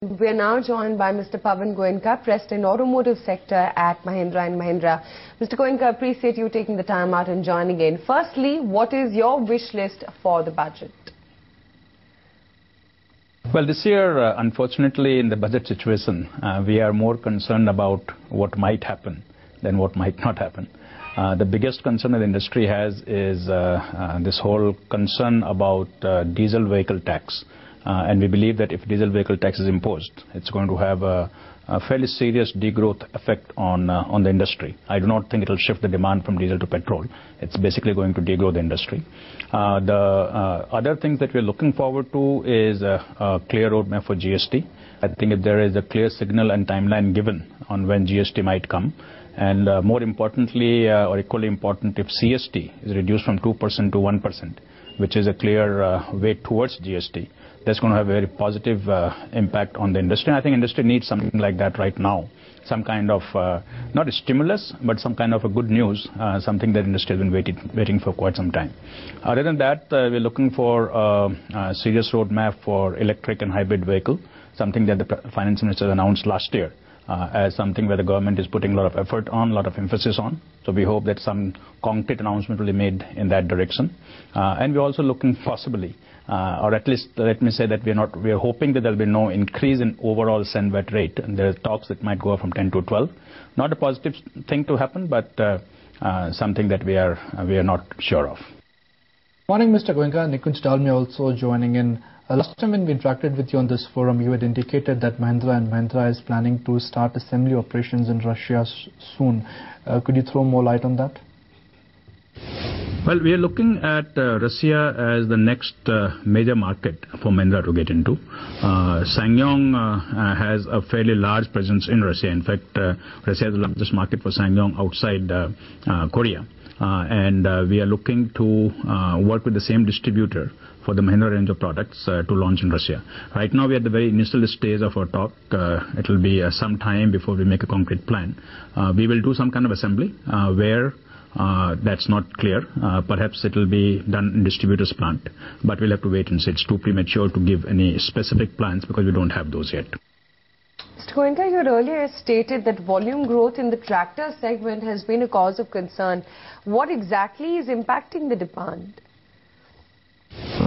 We are now joined by Mr. Pawan Goenka, President Automotive Sector at Mahindra & Mahindra. Mr. Goenka, appreciate you taking the time out and joining in. Firstly, what is your wish list for the budget? Well, this year, unfortunately, in the budget situation, we are more concerned about what might happen than what might not happen. The biggest concern that the industry has is this whole concern about diesel vehicle tax. And we believe that if diesel vehicle tax is imposed, it's going to have a fairly serious degrowth effect on the industry. I do not think it will shift the demand from diesel to petrol. It's basically going to degrow the industry. The other things that we're looking forward to is a clear roadmap for GST. I think if there is a clear signal and timeline given on when GST might come, and more importantly, or equally important, if CST is reduced from 2% to 1%, which is a clear way towards GST, that's going to have a very positive impact on the industry. And I think industry needs something like that right now. Some kind of, not a stimulus, but some kind of a good news, something that industry has been waiting for quite some time. Other than that, we're looking for a serious roadmap for electric and hybrid vehicle, something that the finance minister announced last year. As something where the government is putting a lot of effort on, a lot of emphasis on. So we hope that some concrete announcement will be made in that direction. And we're also looking possibly, or at least let me say that we are hoping that there will be no increase in overall CENVAT rate. And there are talks that might go from 10 to 12. Not a positive thing to happen, but something that we are not sure of. Morning, Mr. Goenka. Nikunj Dalmia also joining in. Last time when we interacted with you on this forum, you had indicated that Mahindra & Mahindra is planning to start assembly operations in Russia soon. Could you throw more light on that? Well, we are looking at Russia as the next major market for Mahindra to get into. SsangYong has a fairly large presence in Russia. In fact, Russia is the largest market for SsangYong outside Korea. And we are looking to work with the same distributor for the Mahindra range of products to launch in Russia. Right now we are at the very initial stage of our talk. It will be some time before we make a concrete plan. We will do some kind of assembly where that's not clear. Perhaps it will be done in distributor's plant. But we'll have to wait and see. It's too premature to give any specific plans because we don't have those yet. Mr. Goenka, you had earlier stated that volume growth in the tractor segment has been a cause of concern. What exactly is impacting the demand?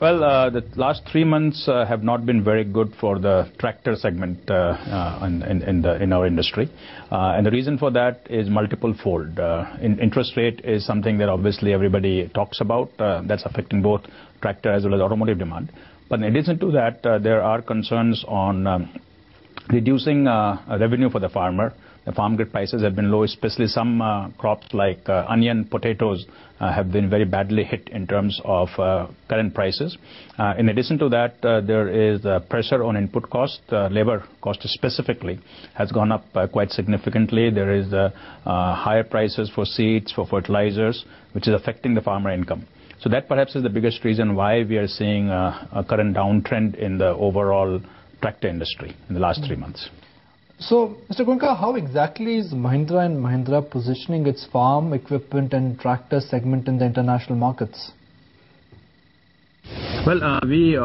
Well, the last 3 months have not been very good for the tractor segment in our industry. And the reason for that is multiple-fold. Interest rate is something that obviously everybody talks about. That's affecting both tractor as well as automotive demand. But in addition to that, there are concerns on reducing revenue for the farmer. The farm gate prices have been low, especially some crops like onion, potatoes have been very badly hit in terms of current prices. In addition to that, there is pressure on input cost. Labor cost specifically has gone up quite significantly. There is higher prices for seeds, for fertilizers, which is affecting the farmer income. So that perhaps is the biggest reason why we are seeing a current downtrend in the overall tractor industry in the last 3 months. So, Mr. Goenka, how exactly is Mahindra & Mahindra positioning its farm equipment and tractor segment in the international markets? Well, we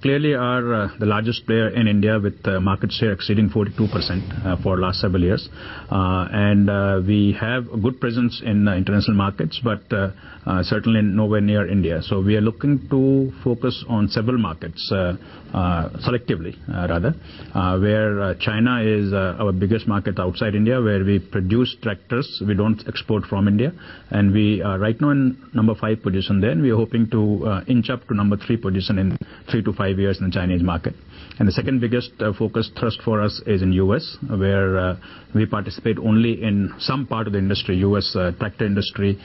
clearly are the largest player in India with market share exceeding 42% for last several years. And we have a good presence in international markets, but certainly nowhere near India. So we are looking to focus on several markets, selectively rather, where China is our biggest market outside India, where we produce tractors. We don't export from India. And we are right now in number 5 position there. And we are hoping to inch up to number 3 position in 3 to 5 years in the Chinese market. And the second biggest focus thrust for us is in US, where we participate only in some part of the industry. US tractor industry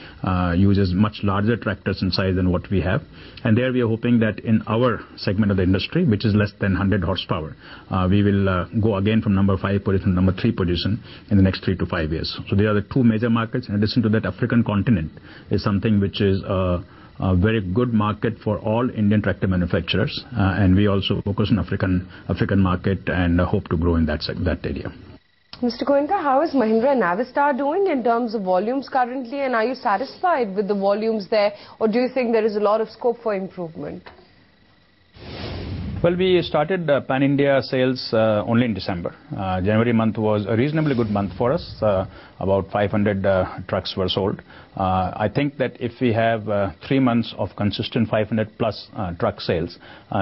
uses much larger tractors in size than what we have. And there we are hoping that in our segment of the industry, which is less than 100 horsepower, we will go again from number 5 position to number 3 position in the next 3 to 5 years. So there are the 2 major markets. In addition to that, African continent is something which is a very good market for all Indian tractor manufacturers, and we also focus on African market and hope to grow in that area. Mr. Goenka, how is Mahindra & Navistar doing in terms of volumes currently, and are you satisfied with the volumes there, or do you think there is a lot of scope for improvement? Well, we started pan-India sales only in December. January month was a reasonably good month for us. About 500 trucks were sold. I think that if we have 3 months of consistent 500 plus truck sales,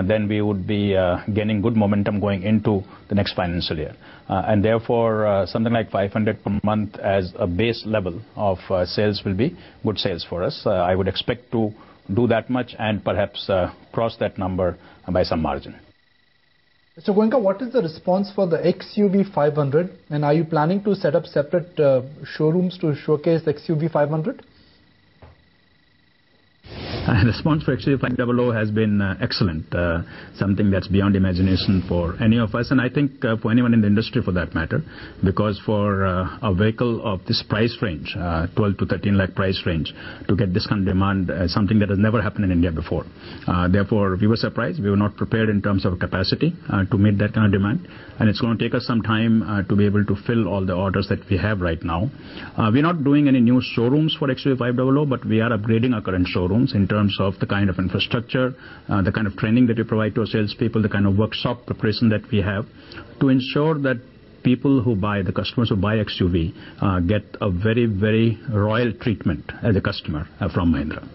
then we would be gaining good momentum going into the next financial year. And therefore, something like 500 per month as a base level of sales will be good sales for us. I would expect to do that much and perhaps cross that number by some margin. Mr. Goenka, what is the response for the XUV 500, and are you planning to set up separate showrooms to showcase the XUV 500? The response for XUV 500 has been excellent, something that's beyond imagination for any of us, and I think for anyone in the industry for that matter, because for a vehicle of this price range, 12 to 13 lakh price range, to get this kind of demand is something that has never happened in India before. Therefore, we were surprised. We were not prepared in terms of capacity to meet that kind of demand, and it's going to take us some time to be able to fill all the orders that we have right now. We're not doing any new showrooms for XUV 500, but we are upgrading our current showrooms in terms of the kind of infrastructure, the kind of training that we provide to our salespeople, the kind of workshop preparation that we have to ensure that people who buy, the customers who buy XUV, get a very, very royal treatment as a customer from Mahindra.